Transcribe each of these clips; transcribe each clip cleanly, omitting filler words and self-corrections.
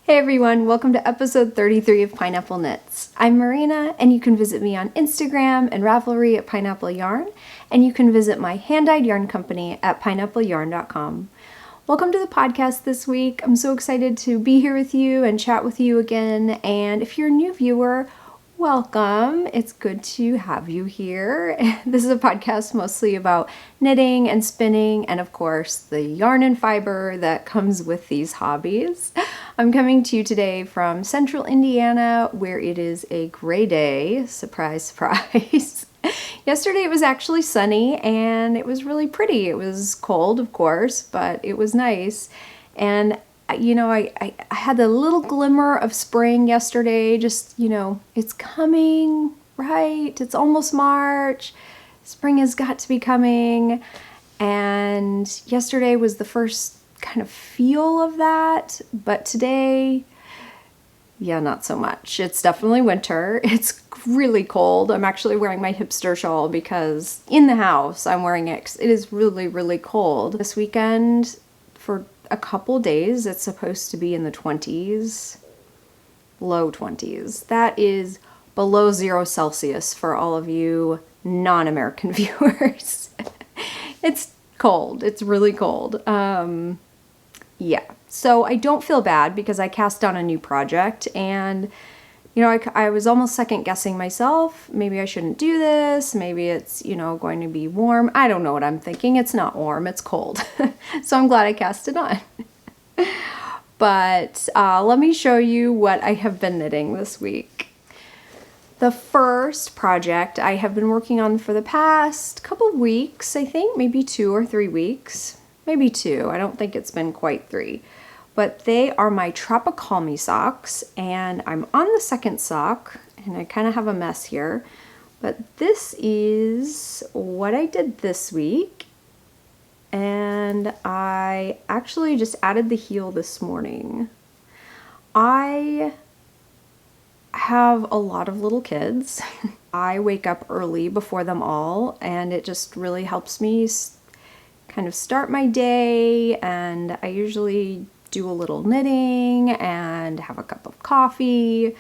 Hey everyone, welcome to episode 33 of Pineapple Knits. I'm Marina, and you can visit me on Instagram and Ravelry at Pineapple Yarn, and you can visit my hand-dyed yarn company at pineappleyarn.com. Welcome to the podcast this week. I'm so excited to be here with you and chat with you again, and if you're a new viewer, welcome. It's good to have you here. This is a podcast mostly about knitting and spinning and, of course, the yarn and fiber that comes with these hobbies. I'm coming to you today from central Indiana, where it is a gray day. Surprise, surprise. Yesterday it was actually sunny and it was really pretty. It was cold, of course, but it was nice. And I had a little glimmer of spring yesterday, just, it's coming, right? It's almost March. Spring has got to be coming. And yesterday was the first kind of feel of that, but today, yeah, not so much. It's definitely winter. It's really cold. I'm actually wearing my hipster shawl because in the house I'm wearing it 'cause it is really, really cold. This weekend, for a couple days, it's supposed to be in the 20s, low 20s. That is below 0 Celsius for all of you non-American viewers. It's cold. It's really cold. Yeah. So I don't feel bad because I cast on a new project and I was almost second guessing myself. Maybe I shouldn't do this. Maybe it's, going to be warm. I don't know what I'm thinking. It's not warm. It's cold. So I'm glad I cast it on. But let me show you what I have been knitting this week. The first project I have been working on for the past couple of weeks, I think, maybe 2 or 3 weeks. Maybe 2. I don't think it's been quite 3. But they are my Tropi-Call Me Socks, and I'm on the second sock, and I kind of have a mess here. But this is what I did this week, and I actually just added the heel this morning. I have a lot of little kids. I wake up early before them all, and it just really helps me kind of start my day, and I usually do a little knitting and have a cup of coffee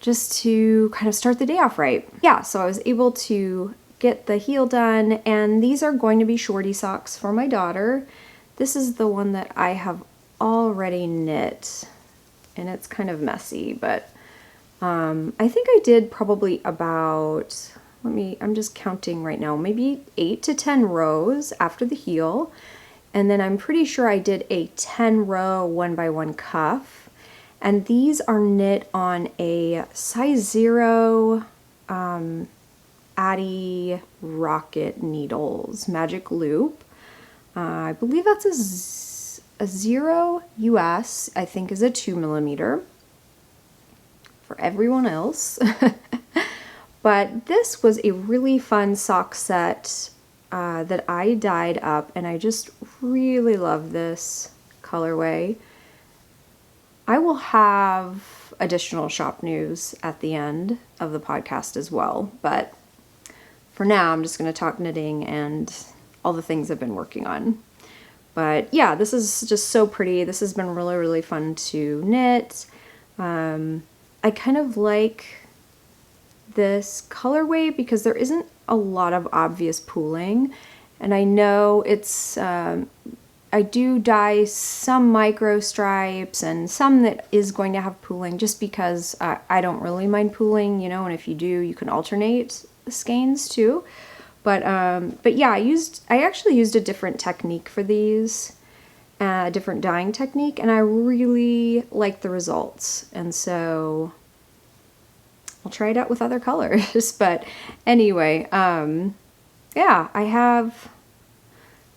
just to kind of start the day off right. Yeah, so I was able to get the heel done, and these are going to be shorty socks for my daughter. This is the one that I have already knit, and it's kind of messy, but I think I did probably about, I'm just counting right now, maybe 8 to 10 rows after the heel. And then I'm pretty sure I did a 10 row 1x1 cuff. And these are knit on a size 0 Addy Rocket Needles Magic Loop. I believe that's a 0 US, I think is a 2mm for everyone else. But this was a really fun sock set that I dyed up, and I just really love this colorway. I will have additional shop news at the end of the podcast as well, but for now I'm just going to talk knitting and all the things I've been working on. But yeah, this is just so pretty. This has been really, really fun to knit. I kind of like this colorway because there isn't a lot of obvious pooling, and I know it's I do dye some micro stripes and some that is going to have pooling just because I don't really mind pooling, and if you do, you can alternate the skeins too. But yeah, I actually used a different technique for these, a different dyeing technique, and I really like the results, and so I'll try it out with other colors. But anyway, yeah, I have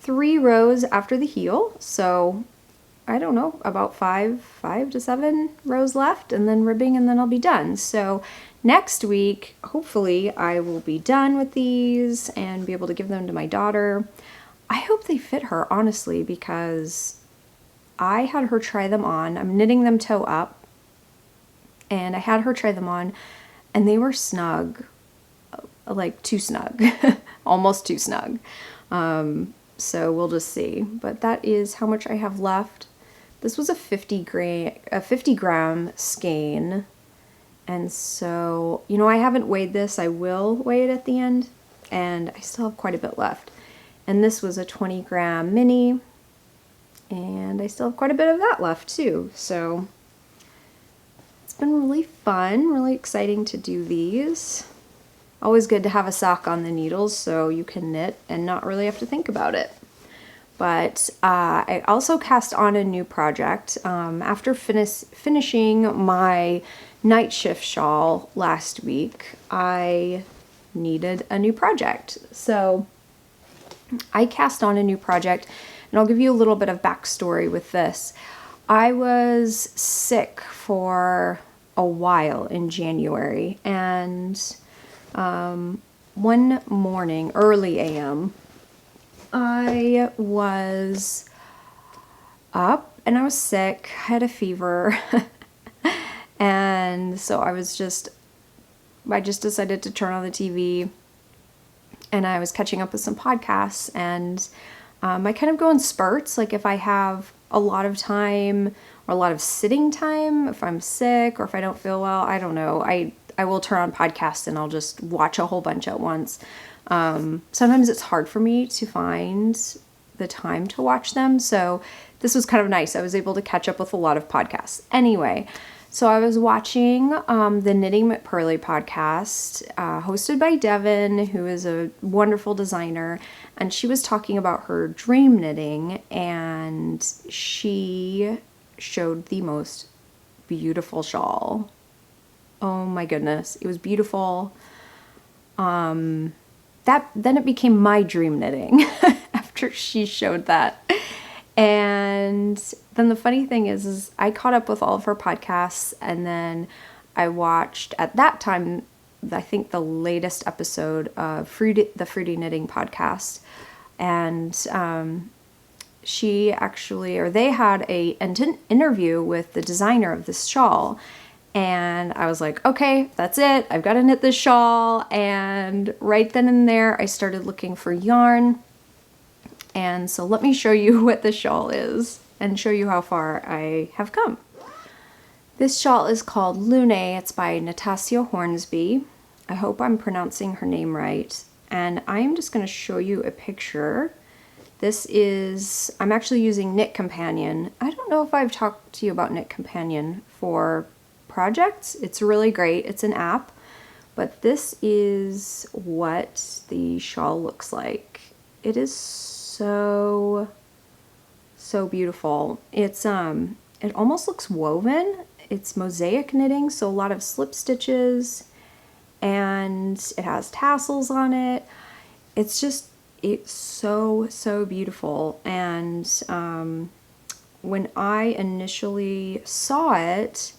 3 rows after the heel, so I don't know, about 5 to 7 rows left, and then ribbing, and then I'll be done. So next week, hopefully, I will be done with these and be able to give them to my daughter. I hope they fit her, honestly, because I had her try them on. I'm knitting them toe up, and I had her try them on, and they were snug, like too snug, almost too snug. So we'll just see. But that is how much I have left. This was a 50 gram skein. And so, you know, I haven't weighed this. I will weigh it at the end, and I still have quite a bit left. And this was a 20 gram mini, and I still have quite a bit of that left too. So it's been really fun, really exciting to do these. Always good to have a sock on the needles so you can knit and not really have to think about it. But I also cast on a new project. After finishing my night shift shawl last week, I needed a new project. So I cast on a new project, and I'll give you a little bit of backstory with this. I was sick for a while in January, and one morning, early AM, I was up and I was sick. I had a fever. And so I just decided to turn on the TV, and I was catching up with some podcasts, and I kind of go in spurts. Like if I have a lot of time or a lot of sitting time, if I'm sick or if I don't feel well, I don't know. I will turn on podcasts and I'll just watch a whole bunch at once. Sometimes it's hard for me to find the time to watch them. So this was kind of nice. I was able to catch up with a lot of podcasts. Anyway, so I was watching the Knitting McPurley podcast, hosted by Devin, who is a wonderful designer, and she was talking about her dream knitting, and she showed the most beautiful shawl. Oh my goodness, it was beautiful. Then it became my dream knitting after she showed that. And then the funny thing is I caught up with all of her podcasts, and then I watched, at that time, I think the latest episode of the Fruity Knitting podcast. And they had an interview with the designer of this shawl. And I was like, okay, that's it. I've got to knit this shawl. And right then and there, I started looking for yarn. And so let me show you what this shawl is and show you how far I have come. This shawl is called Lunae. It's by Natasja Hornsby. I hope I'm pronouncing her name right. And I am just going to show you a picture. I'm actually using Knit Companion. I don't know if I've talked to you about Knit Companion for projects. It's really great. It's an app, but this is what the shawl looks like. It is so beautiful. It almost looks woven. It's mosaic knitting, so a lot of slip stitches, and it has tassels on it. It's so beautiful. And when I initially saw it,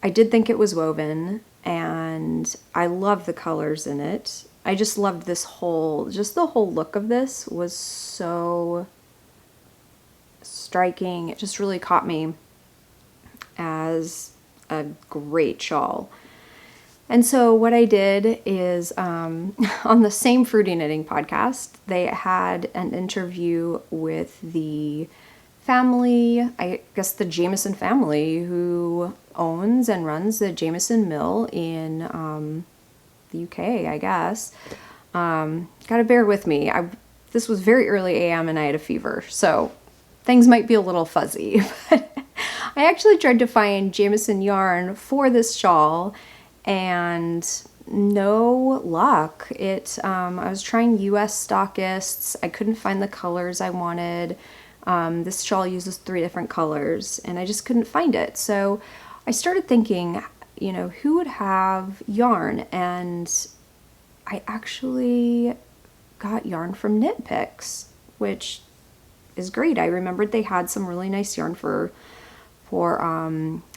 I did think it was woven, and I love the colors in it. I just loved the whole look of this was so striking. It just really caught me as a great shawl. And so what I did is, on the same Fruity Knitting podcast, they had an interview with the family, I guess the Jameson family, who owns and runs the Jameson Mill in the UK, I guess. Gotta bear with me. This was very early AM and I had a fever, so things might be a little fuzzy. But I actually tried to find Jameson yarn for this shawl, and no luck. I was trying US stockists. I couldn't find the colors I wanted. This shawl uses 3 different colors, and I just couldn't find it. So I started thinking, who would have yarn? And I actually got yarn from Knit Picks, which is great. I remembered they had some really nice yarn for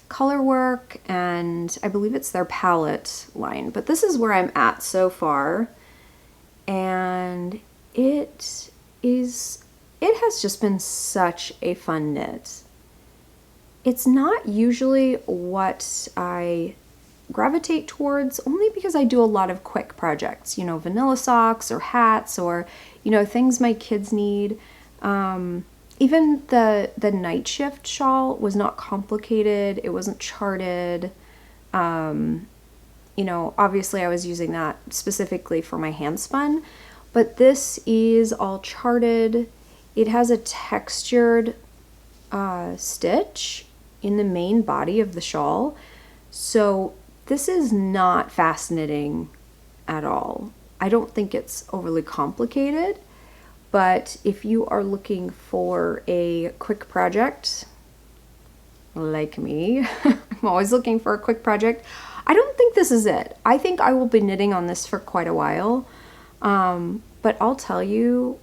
color work, and I believe it's their palette line. But this is where I'm at so far, and it has just been such a fun knit. It's not usually what I gravitate towards, only because I do a lot of quick projects, vanilla socks or hats or, things my kids need. even the night shift shawl was not complicated. It wasn't charted. You know, obviously I was using that specifically for my handspun, but this is all charted. It has a textured stitch in the main body of the shawl. So this is not fast knitting at all. I don't think it's overly complicated, but if you are looking for a quick project, like me, I'm always looking for a quick project. I don't think this is it. I think I will be knitting on this for quite a while. But I'll tell you,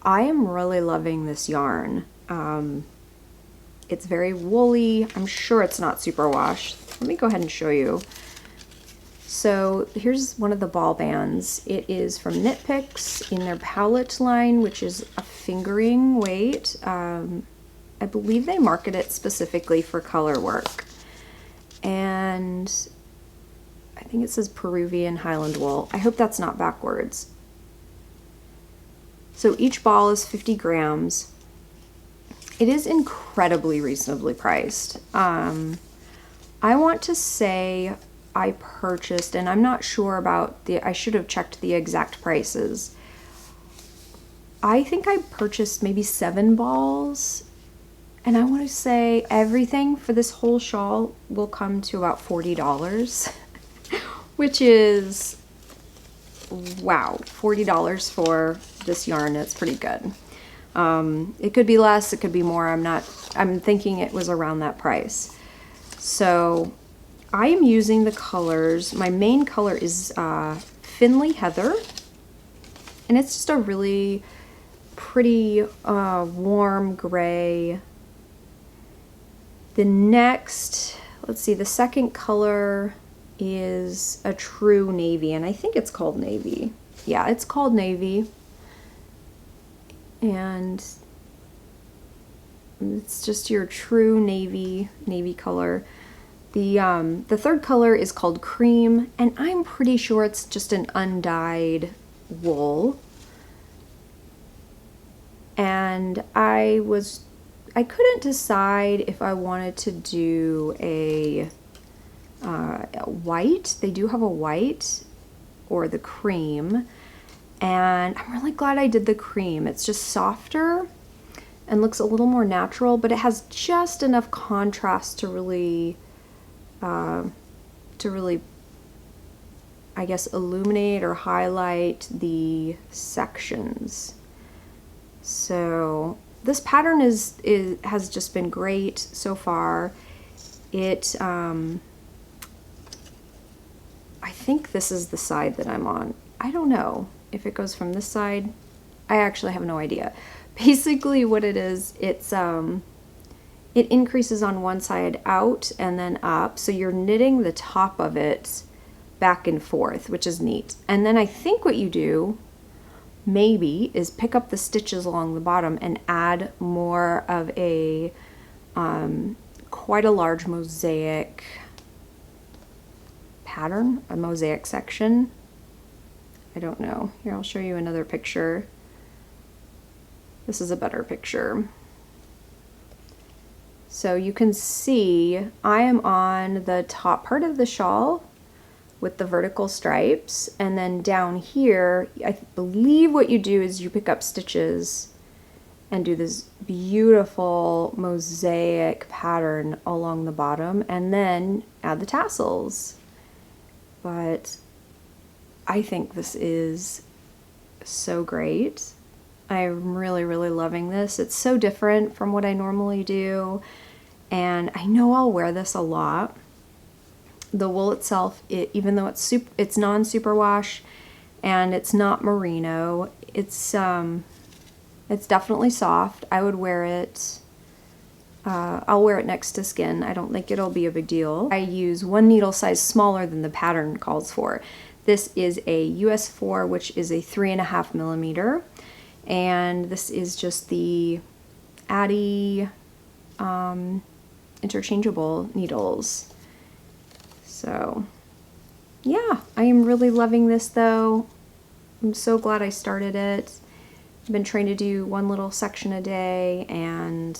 I am really loving this yarn. It's very woolly. I'm sure it's not superwash. Let me go ahead and show you. So here's one of the ball bands. It is from Knit Picks in their palette line, which is a fingering weight. I believe they market it specifically for color work. And I think it says Peruvian Highland wool. I hope that's not backwards. So each ball is 50 grams. It is incredibly reasonably priced. I want to say I purchased, and I'm not sure about I should have checked the exact prices. I think I purchased maybe 7 balls, and I want to say everything for this whole shawl will come to about $40, which is, wow, $40 for this yarn. That's pretty good. It could be less, it could be more. I'm thinking it was around that price. So I am using the colors. My main color is Finnley Heather, and it's just a really pretty warm gray. The next, let's see, the second color is a true navy, and I think it's called navy. Yeah, it's called navy. And it's just your true navy color. The third color is called cream, and I'm pretty sure it's just an undyed wool. And I couldn't decide if I wanted to do a white. They do have a white or the cream. And I'm really glad I did the cream. It's just softer and looks a little more natural, but it has just enough contrast to really, I guess, illuminate or highlight the sections. So this pattern has just been great so far. I think this is the side that I'm on. I don't know if it goes from this side. I actually have no idea. Basically what it is, it increases on one side out and then up, so you're knitting the top of it back and forth, which is neat. And then I think what you do maybe is pick up the stitches along the bottom and add more of a quite a large mosaic pattern, a mosaic section. I don't know. Here, I'll show you another picture. This is a better picture. So you can see I am on the top part of the shawl with the vertical stripes, and then down here, I believe what you do is you pick up stitches and do this beautiful mosaic pattern along the bottom, and then add the tassels. But I think this is so great. I'm really, really loving this. It's so different from what I normally do, and I know I'll wear this a lot. The wool itself, even though it's non-superwash and it's not merino, it's definitely soft. I would wear it. I'll wear it next to skin. I don't think it'll be a big deal. I use one needle size smaller than the pattern calls for. This is a US 4, which is a 3.5 millimeter, and this is just the Addy interchangeable needles. So yeah, I am really loving this though. I'm so glad I started it. I've been trying to do one little section a day, and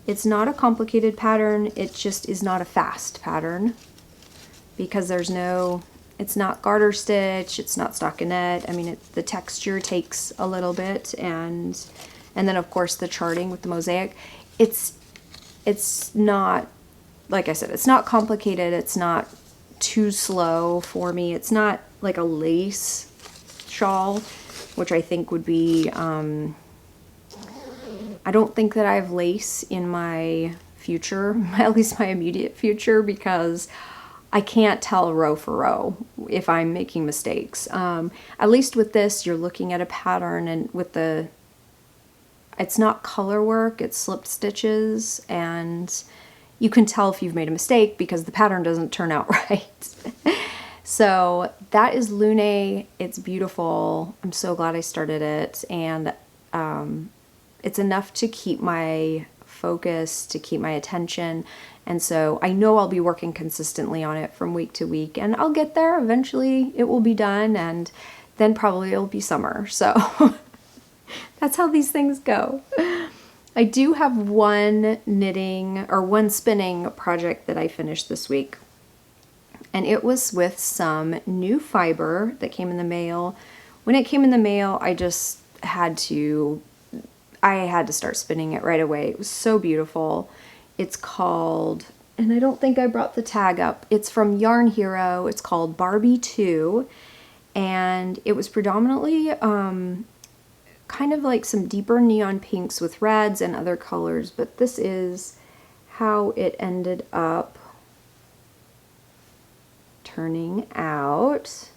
it's not a complicated pattern, it just is not a fast pattern because there's no, it's not garter stitch, it's not stockinette. I mean, the texture takes a little bit, and then of course the charting with the mosaic. It's not, like I said, it's not complicated, it's not too slow for me. It's not like a lace shawl, which I think would be, I don't think that I have lace in my future, at least my immediate future, because I can't tell row for row if I'm making mistakes. At least with this, you're looking at a pattern, and with the, it's not color work, it's slipped stitches, and you can tell if you've made a mistake because the pattern doesn't turn out right. So that is Lunae. It's beautiful. I'm so glad I started it, and it's enough to keep my focus, to keep my attention, and so I know I'll be working consistently on it from week to week, and I'll get there. Eventually it will be done, and then probably it'll be summer. So that's how these things go. I do have one knitting or one spinning project that I finished this week, and it was with some new fiber that came in the mail. When it came in the mail, I just had to start spinning it right away. It was so beautiful. It's called, and I don't think I brought the tag up, it's from Yarn Hero. It's called Barbie 2, and it was predominantly kind of like some deeper neon pinks with reds and other colors, but this is how it ended up turning out,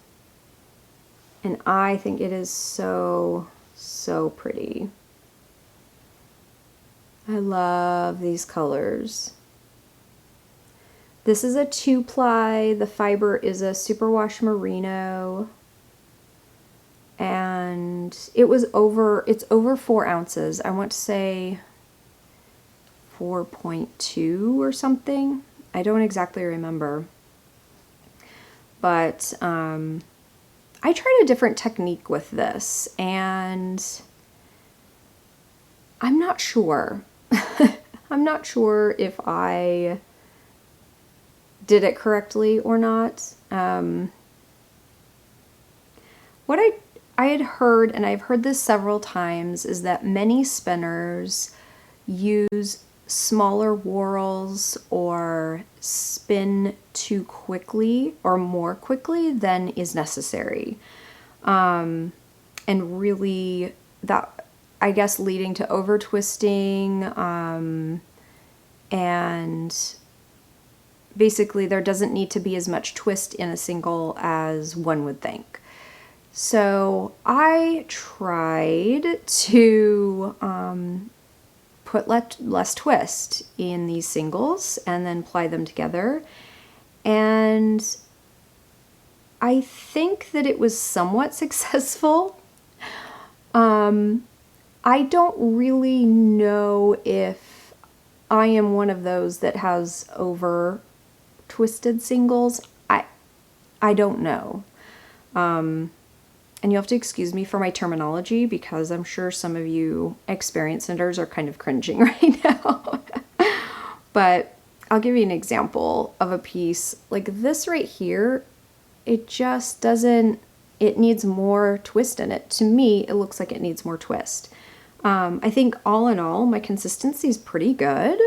and I think it is so pretty. I love these colors. This is a 2-ply. The fiber is a superwash merino, and it's over 4 ounces. I want to say 4.2 or something. I don't exactly remember. But I tried a different technique with this, and I'm not sure. I'm not sure if I did it correctly or not. What I had heard, and I've heard this several times, is that many spinners use smaller whorls or spin too quickly or more quickly than is necessary. And really that, I guess, leading to over twisting, and basically there doesn't need to be as much twist in a single as one would think. So I tried to put less twist in these singles and then ply them together, and I think that it was somewhat successful. I don't really know if I am one of those that has over twisted singles. I don't know. And you'll have to excuse me for my terminology because I'm sure some of you experienced knitters are kind of cringing right now. But I'll give you an example of a piece like this right here. It just doesn't, it needs more twist in it. To me, it looks like it needs more twist. I think all in all, my consistency is pretty good.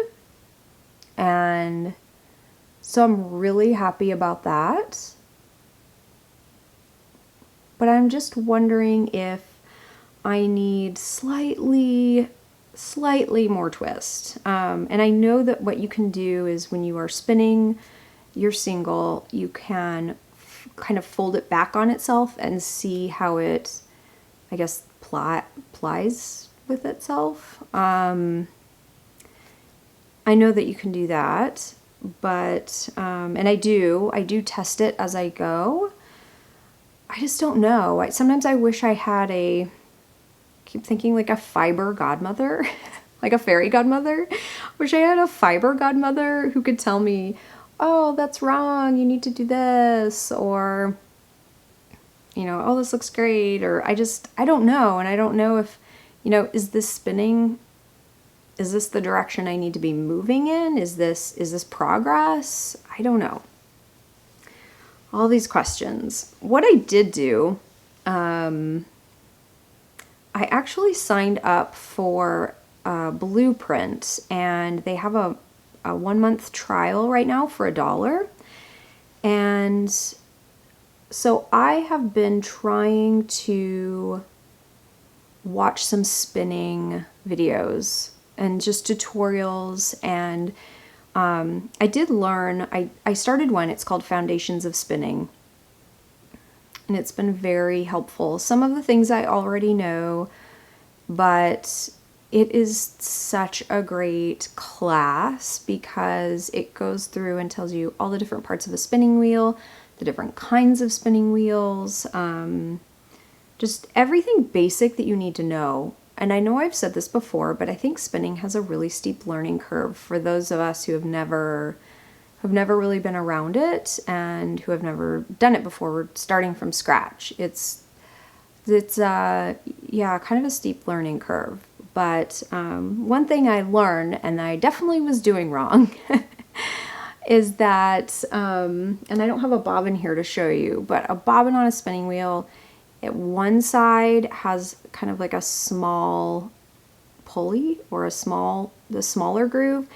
And so I'm really happy about that. But I'm just wondering if I need slightly more twist. And I know that what you can do is when you are spinning your single, you can kind of fold it back on itself and see how it, I guess, plies with itself. I know that you can do that, but, and I do test it as I go. I just don't know. Sometimes I wish I had I keep thinking like a fiber godmother, like a fairy godmother. Wish I had a fiber godmother who could tell me, oh, that's wrong, you need to do this, or you know, oh, this looks great, or I don't know. And I don't know if, you know, is this spinning? Is this the direction I need to be moving in? Is this progress? I don't know. All these questions. What I did do, I actually signed up for a Blueprint, and they have a 1-month trial right now for $1. And so I have been trying to watch some spinning videos and just tutorials, and I did learn, I started one, it's called Foundations of Spinning, and it's been very helpful. Some of the things I already know, but it is such a great class because it goes through and tells you all the different parts of a spinning wheel, the different kinds of spinning wheels, just everything basic that you need to know. And I know I've said this before, but I think spinning has a really steep learning curve for those of us who have never really been around it and who have never done it before. We're starting from scratch. It's yeah, kind of a steep learning curve. But one thing I learned, and I definitely was doing wrong, is that, and I don't have a bobbin here to show you, but a bobbin on a spinning wheel, one side has kind of like a small pulley or the smaller groove.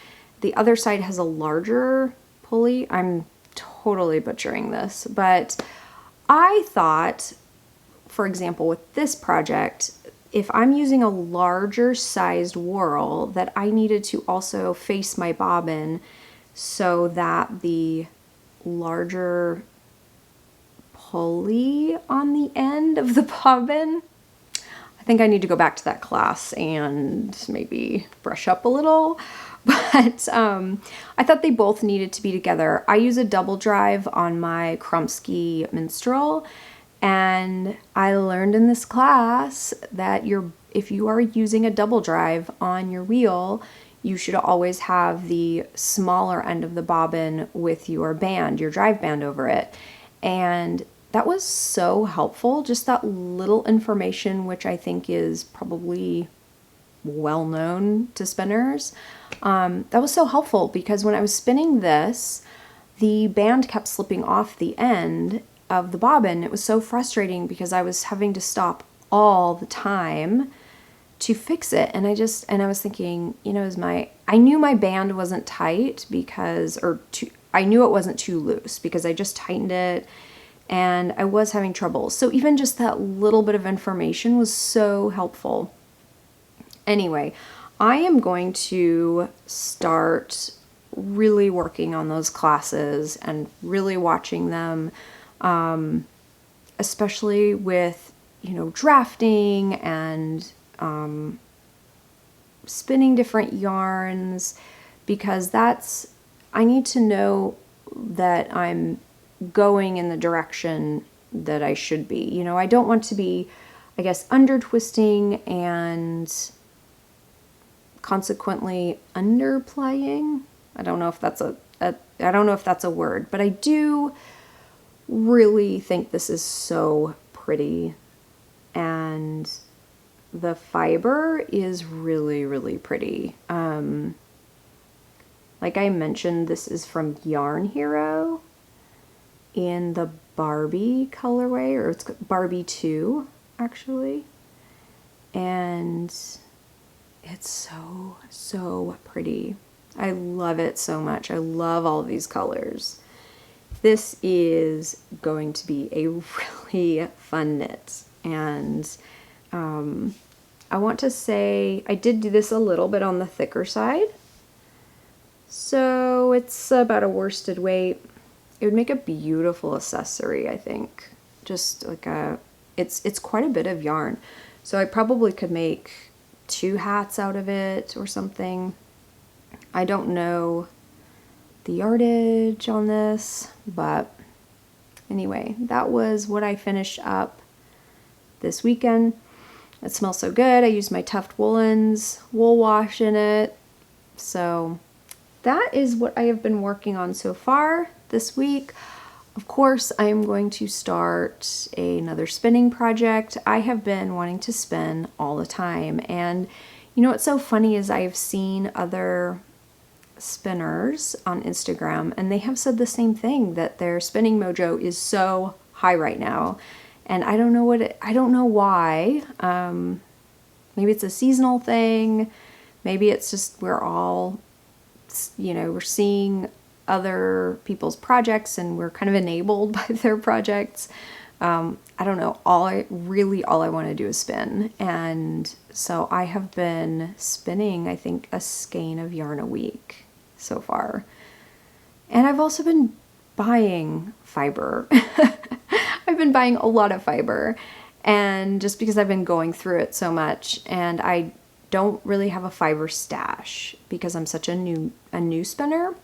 The other side has a larger pulley. I'm totally butchering this, but I thought, for example, with this project, if I'm using a larger sized whorl, that I needed to also face my bobbin so that the larger pulley on the end of the bobbin, I think I need to go back to that class and maybe brush up a little, but I thought they both needed to be together. I use a double drive on my Krumsky Minstrel, and I learned in this class that if you are using a double drive on your wheel, you should always have the smaller end of the bobbin with your band, your drive band over it. And that was so helpful, just that little information, which I think is probably well known to spinners. That was so helpful because when I was spinning this, the band kept slipping off the end of the bobbin. It was so frustrating because I was having to stop all the time to fix it. And I was thinking, you know, I knew my band wasn't tight I knew it wasn't too loose because I just tightened it and I was having trouble. So even just that little bit of information was so helpful. Anyway, I am going to start really working on those classes and really watching them, especially with, you know, drafting and spinning different yarns, because I need to know that I'm going in the direction that I should be. You know, I don't want to be, I guess, under twisting and consequently underplaying. I don't know if that's a word, but I do really think this is so pretty, and the fiber is really, really pretty. Like I mentioned, this is from Yarn Hero in the Barbie colorway, or it's Barbie 2 actually, and it's so pretty. I love it so much. I love all these colors. This is going to be a really fun knit, and I want to say I did do this a little bit on the thicker side, so it's about a worsted weight. It would make a beautiful accessory, I think. Just like it's quite a bit of yarn, so I probably could make 2 hats out of it or something. I don't know the yardage on this, but anyway, that was what I finished up this weekend. It smells so good. I used my Tuft Woolens wool wash in it. So that is what I have been working on so far this week. Of course, I am going to start another spinning project. I have been wanting to spin all the time, and you know what's so funny is I've seen other spinners on Instagram and they have said the same thing, that their spinning mojo is so high right now. And I don't know I don't know why. Maybe it's a seasonal thing. Maybe it's just we're all, you know, we're seeing other people's projects and we're kind of enabled by their projects. I don't know. All I want to do is spin. And so I have been spinning, I think, a skein of yarn a week so far. And I've also been buying fiber. I've been buying a lot of fiber, and just because I've been going through it so much, and I don't really have a fiber stash because I'm such a new spinner.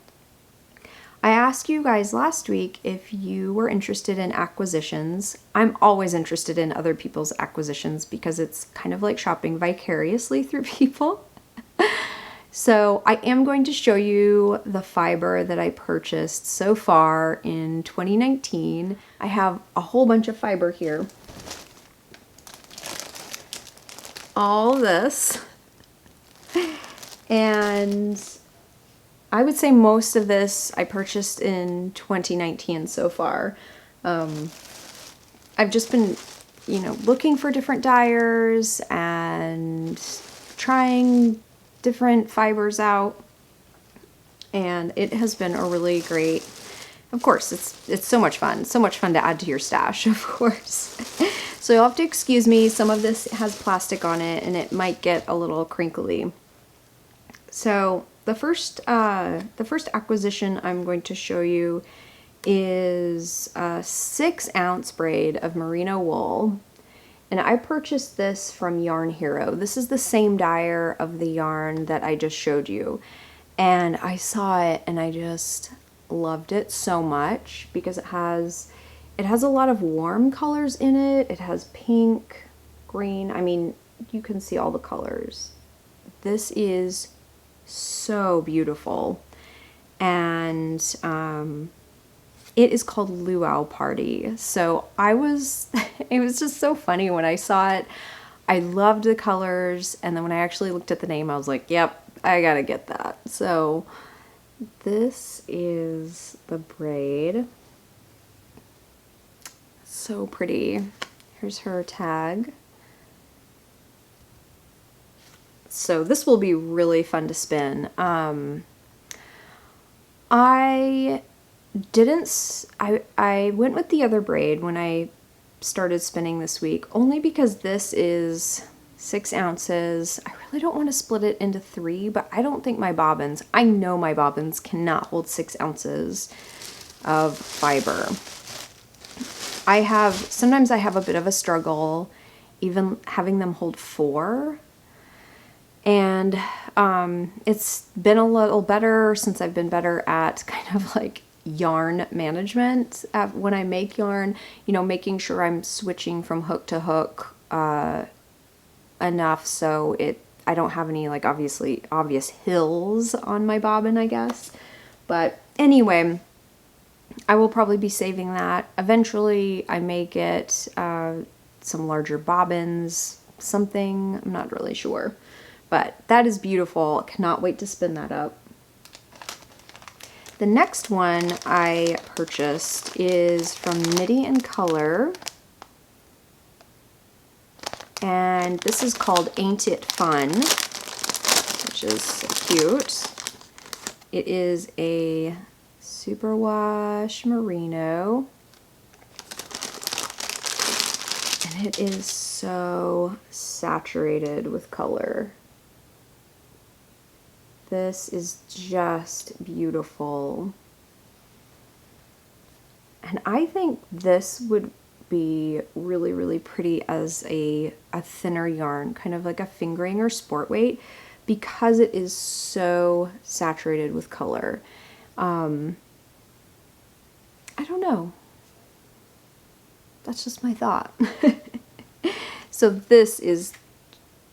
I asked you guys last week if you were interested in acquisitions. I'm always interested in other people's acquisitions because it's kind of like shopping vicariously through people. So I am going to show you the fiber that I purchased so far in 2019. I have a whole bunch of fiber here. All this. And I would say most of this I purchased in 2019 so far. I've just been, you know, looking for different dyers and trying different fibers out, and it has been a really great, of course, it's so much fun to add to your stash, of course. So you'll have to excuse me, some of this has plastic on it and it might get a little crinkly. So the first acquisition I'm going to show you is a 6-ounce braid of merino wool. And I purchased this from Yarn Hero. This is the same dyer of the yarn that I just showed you. And I saw it and I just loved it so much because it has a lot of warm colors in it. It has pink, green. I mean, you can see all the colors. This is so beautiful. And it is called Luau Party. So it was just so funny when I saw it. I loved the colors, and then when I actually looked at the name, I was like, yep, I gotta get that. So this is the braid. So pretty. Here's her tag. So this will be really fun to spin. I went with the other braid when I started spinning this week, only because this is 6 ounces. I really don't want to split it into 3, but I don't think I know my bobbins cannot hold 6 ounces of fiber. Sometimes I have a bit of a struggle even having them hold 4. And it's been a little better since I've been better at kind of like yarn management. When I make yarn, you know, making sure I'm switching from hook to hook enough so I don't have any like obvious hills on my bobbin, I guess. But anyway, I will probably be saving that. Eventually I may get some larger bobbins, something, I'm not really sure. But that is beautiful. Cannot wait to spin that up. The next one I purchased is from Knitty and Color. And this is called Ain't It Fun, which is so cute. It is a superwash merino. And it is so saturated with color. This is just beautiful. And I think this would be really, really pretty as a thinner yarn, kind of like a fingering or sport weight, because it is so saturated with color. I don't know. That's just my thought. So this is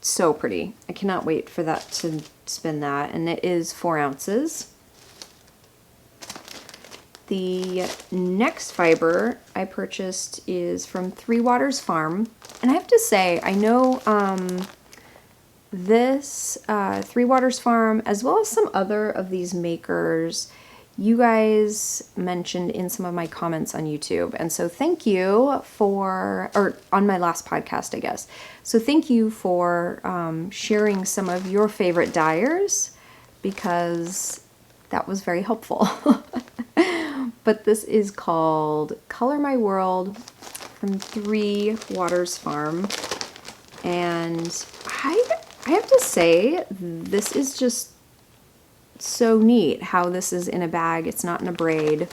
so pretty. I cannot wait for that to spin that. And it is 4 ounces. The next fiber I purchased is from Three Waters Farm. And I have to say, I know this Three Waters Farm, as well as some other of these makers, you guys mentioned in some of my comments on YouTube. And so thank you for, or on my last podcast, I guess. So thank you for sharing some of your favorite dyers, because that was very helpful. But this is called Color My World from Three Waters Farm. And I have to say, this is just so neat how this is in a bag. It's not in a braid.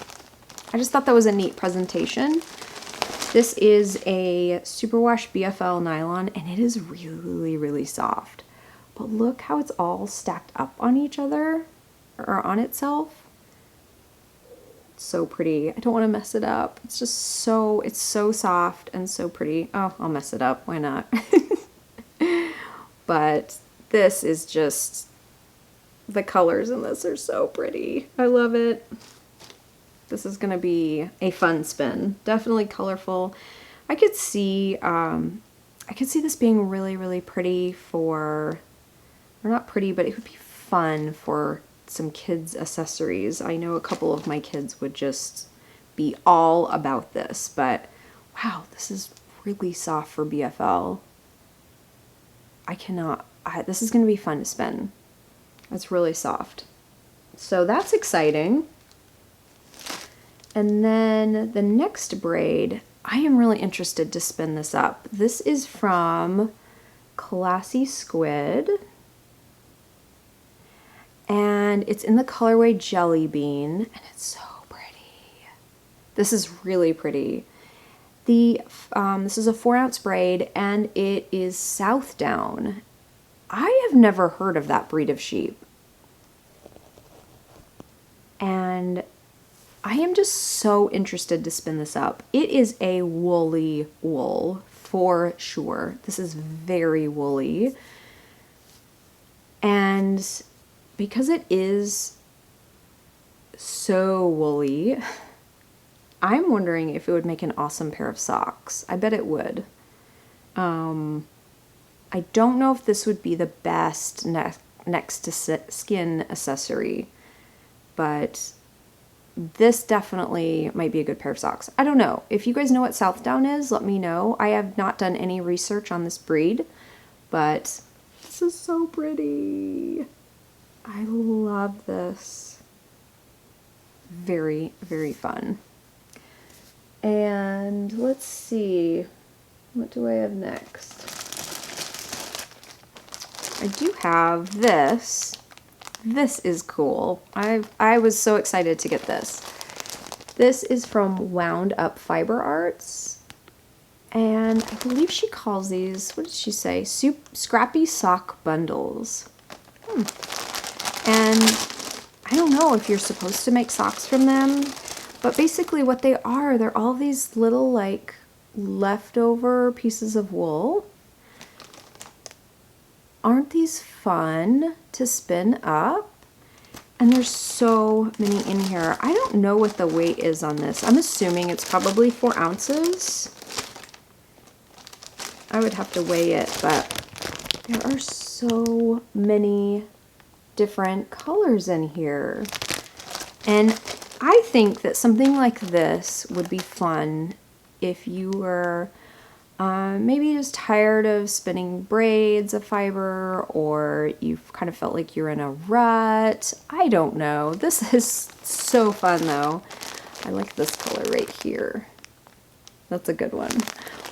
I just thought that was a neat presentation. This is a superwash BFL nylon, and it is really, really soft. But look how it's all stacked up on each other, or on itself. It's so pretty. I don't want to mess it up. It's just so, it's so soft and so pretty. Oh, I'll mess it up. Why not? But this is just, the colors in this are so pretty. I love it. This is going to be a fun spin. Definitely colorful. I could see this being really, really pretty for, or not pretty, but it would be fun for some kids' accessories. I know a couple of my kids would just be all about this, but wow, this is really soft for BFL. This is going to be fun to spin. It's really soft. So that's exciting. And then the next braid, I am really interested to spin this up. This is from Classy Squid. And it's in the colorway Jelly Bean, and it's so pretty. This is really pretty. This is a 4-ounce braid, and it is South Down. I have never heard of that breed of sheep. And I am just so interested to spin this up. It is a woolly wool, for sure. This is very woolly. And because it is so woolly, I'm wondering if it would make an awesome pair of socks. I bet it would. I don't know if this would be the best next to skin accessory, but this definitely might be a good pair of socks. I don't know. If you guys know what South Down is, let me know. I have not done any research on this breed, but this is so pretty. I love this. Very, very fun. And let's see, what do I have next? I do have this. This is cool. I was so excited to get this. This is from Wound Up Fiber Arts. And I believe she calls these, what did she say? Scrappy sock bundles. And I don't know if you're supposed to make socks from them, but basically what they are, they're all these little like leftover pieces of wool. Aren't these fun to spin up? And there's so many in here. I don't know what the weight is on this. I'm assuming it's probably 4 ounces. I would have to weigh it, but there are so many different colors in here. And I think that something like this would be fun if you were maybe just tired of spinning braids of fiber, or you've kind of felt like you're in a rut. I don't know. This is so fun though. I like this color right here. That's a good one.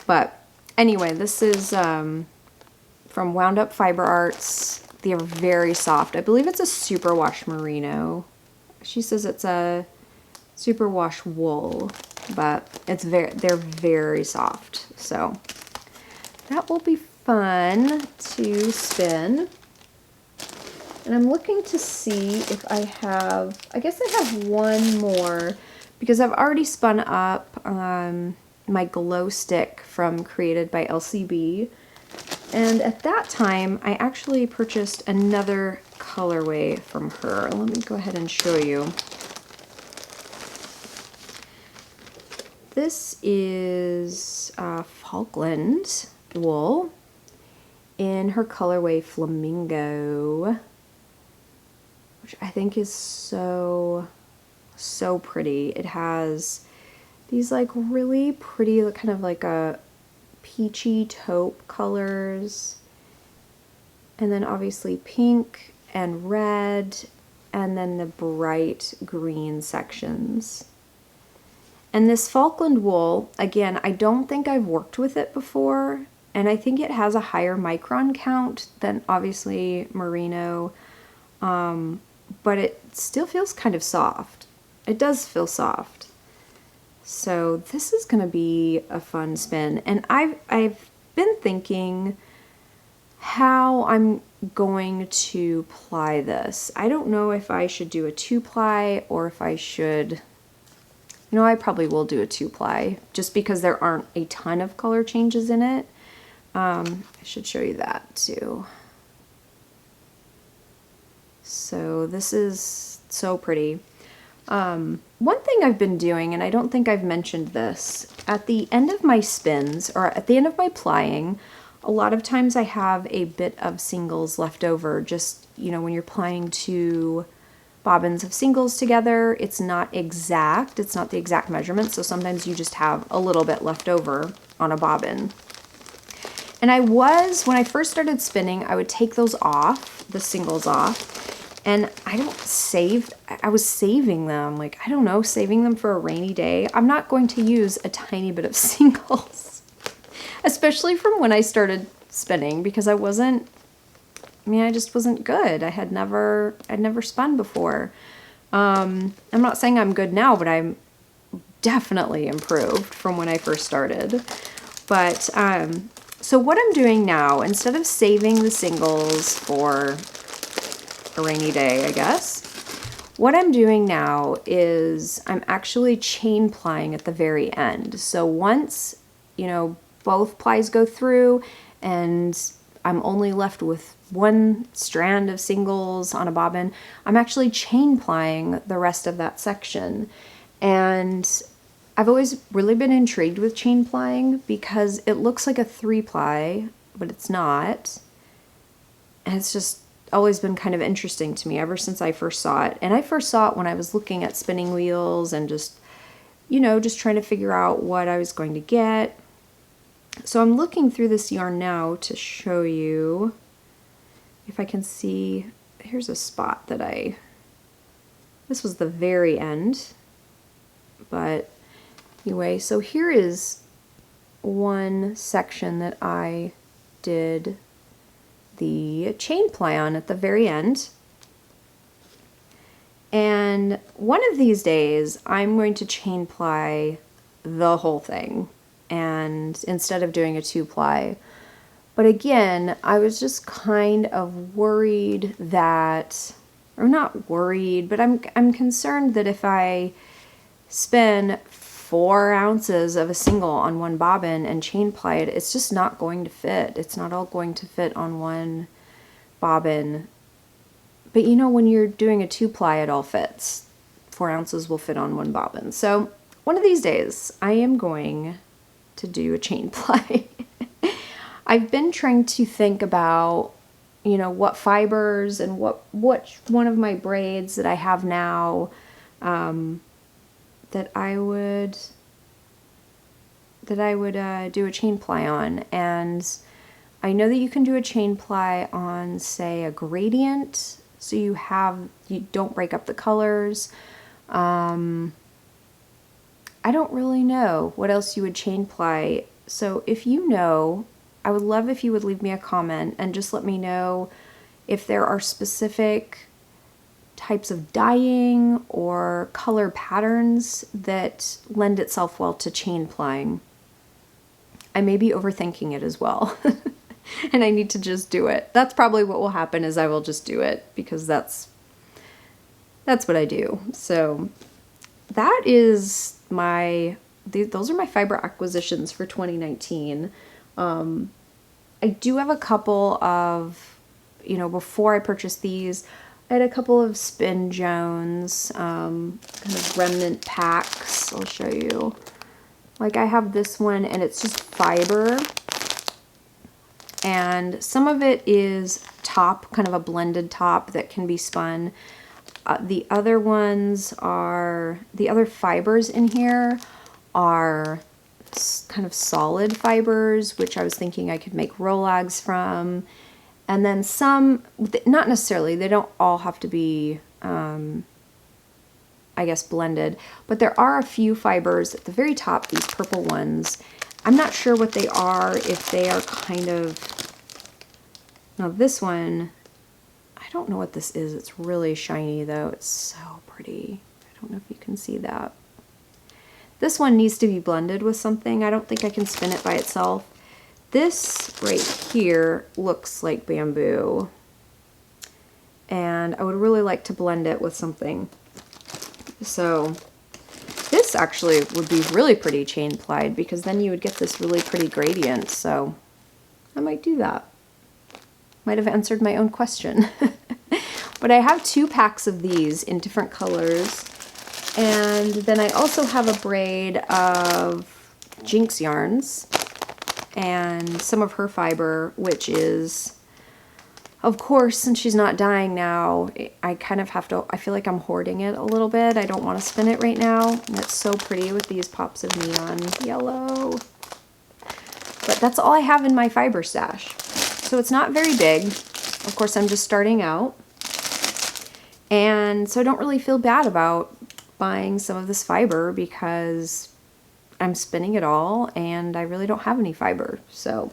But anyway, this is from Wound Up Fiber Arts. They are very soft. I believe it's a superwash merino. She says it's a superwash wool, but they're very soft. So that will be fun to spin. And I'm looking to see if I guess I have one more, because I've already spun up my glow stick from Created by Elsie. And at that time, I actually purchased another colorway from her. Let me go ahead and show you. this is Falkland wool in her colorway Flamingo, which I think is so pretty. It has these like really pretty kind of like a peachy taupe colors, and then obviously pink and red, and then the bright green sections. And this Falkland wool, again, I don't think I've worked with it before, and I think it has a higher micron count than obviously merino, but it still feels kind of soft. It does feel soft. So this is going to be a fun spin, and I've been thinking how I'm going to ply this. I don't know if I should do a 2-ply or if I should, I probably will do a 2-ply just because there aren't a ton of color changes in it. I should show you that too. So this is so pretty. One thing I've been doing, and I don't think I've mentioned this, at the end of my spins, or at the end of my plying, a lot of times I have a bit of singles left over. Just, when you're plying 2 bobbins of singles together, it's not exact, it's not the exact measurement, so sometimes you just have a little bit left over on a bobbin. And when I first started spinning, I would take those off, the singles off, and I was saving them, like, I don't know, saving them for a rainy day. I'm not going to use a tiny bit of singles. Especially from when I started spinning, because I just wasn't good. I'd never spun before. I'm not saying I'm good now, but I'm definitely improved from when I first started. But, so what I'm doing now, instead of saving the singles for a rainy day, I guess, what I'm doing now is I'm actually chain plying at the very end. So once, both plies go through and I'm only left with 1 strand of singles on a bobbin, I'm actually chain plying the rest of that section. And I've always really been intrigued with chain plying because it looks like a 3-ply, but it's not. And it's just always been kind of interesting to me ever since I first saw it. And I first saw it when I was looking at spinning wheels and just trying to figure out what I was going to get. So I'm looking through this yarn now to show you if I can see. Here's a spot that this was the very end, but anyway, so here is one section that I did the chain ply on at the very end. And one of these days I'm going to chain ply the whole thing, and instead of doing a 2-ply. But again, I was just kind of worried that, or not worried, but I'm concerned that if I spin 4 ounces of a single on one bobbin and chain ply it, it's just not going to fit. It's not all going to fit on one bobbin. But when you're doing a 2-ply, it all fits. 4 ounces will fit on one bobbin. So one of these days, I am going to do a chain ply. I've been trying to think about, what fibers and what one of my braids that I have now that I would do a chain ply on. And I know that you can do a chain ply on, say, a gradient, so you don't break up the colors. I don't really know what else you would chain ply. So if you know, I would love if you would leave me a comment and just let me know if there are specific types of dyeing or color patterns that lend itself well to chain plying. I may be overthinking it as well. And I need to just do it. That's probably what will happen, is I will just do it because that's what I do. So that is those are my fiber acquisitions for 2019. I do have a couple of, before I purchased these, I had a couple of Spin Jones, kind of remnant packs. I'll show you. Like I have this one and it's just fiber, and some of it is top, kind of a blended top that can be spun. The other ones are, the other fibers in here are kind of solid fibers, which I was thinking I could make rolags from. And then some, not necessarily, they don't all have to be, I guess, blended, but there are a few fibers at the very top, these purple ones. I'm not sure what they are, if they are kind of, now this one, I don't know what this is. It's really shiny though. It's so pretty. I don't know if you can see that. This one needs to be blended with something. I don't think I can spin it by itself. This right here looks like bamboo, and I would really like to blend it with something. So this actually would be really pretty chain plied, because then you would get this really pretty gradient. So I might do that. Might have answered my own question. But I have 2 packs of these in different colors. And then I also have a braid of Jinx yarns and some of her fiber, which is, of course, since she's not dying now, I kind of have to, I feel like I'm hoarding it a little bit. I don't want to spin it right now. And it's so pretty with these pops of neon yellow. But that's all I have in my fiber stash. So it's not very big. Of course, I'm just starting out. And so I don't really feel bad about buying some of this fiber, because I'm spinning it all and I really don't have any fiber. So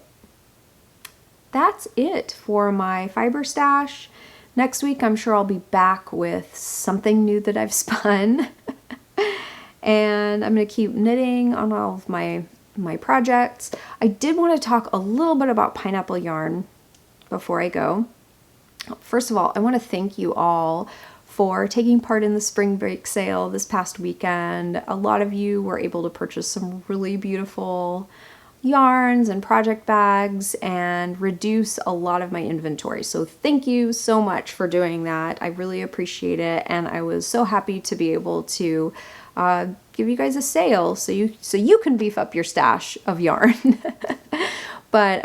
that's it for my fiber stash. Next week, I'm sure I'll be back with something new that I've spun. And I'm going to keep knitting on all of my projects. I did want to talk a little bit about pineapple yarn before I go. First of all, I want to thank you all for taking part in the spring break sale this past weekend. A lot of you were able to purchase some really beautiful yarns and project bags and reduce a lot of my inventory. So thank you so much for doing that. I really appreciate it, and I was so happy to be able to give you guys a sale so you can beef up your stash of yarn. But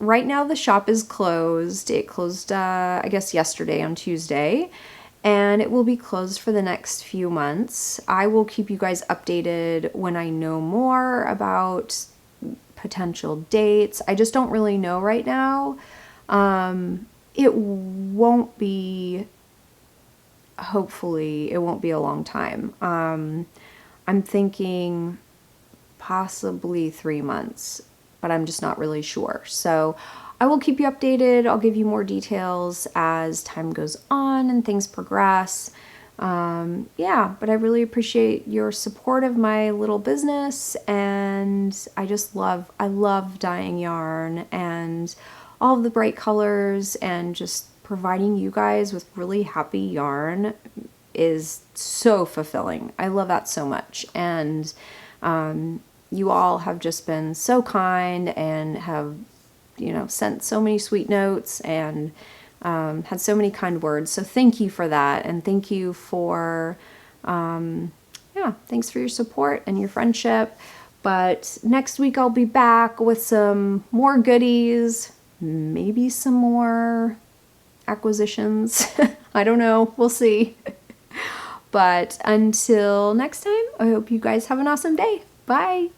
right now the shop is closed. It closed, I guess, yesterday on Tuesday, and it will be closed for the next few months. I will keep you guys updated when I know more about potential dates. I just don't really know right now. It won't be, hopefully, it won't be a long time. I'm thinking possibly 3 months, but I'm just not really sure. So I will keep you updated. I'll give you more details as time goes on and things progress. Yeah, but I really appreciate your support of my little business, and I love dyeing yarn and all of the bright colors, and just providing you guys with really happy yarn is so fulfilling. I love that so much. And you all have just been so kind and have, sent so many sweet notes and had so many kind words. So thank you for that. And thank you for, thanks for your support and your friendship. But next week I'll be back with some more goodies, maybe some more acquisitions. I don't know. We'll see. But until next time, I hope you guys have an awesome day. Bye.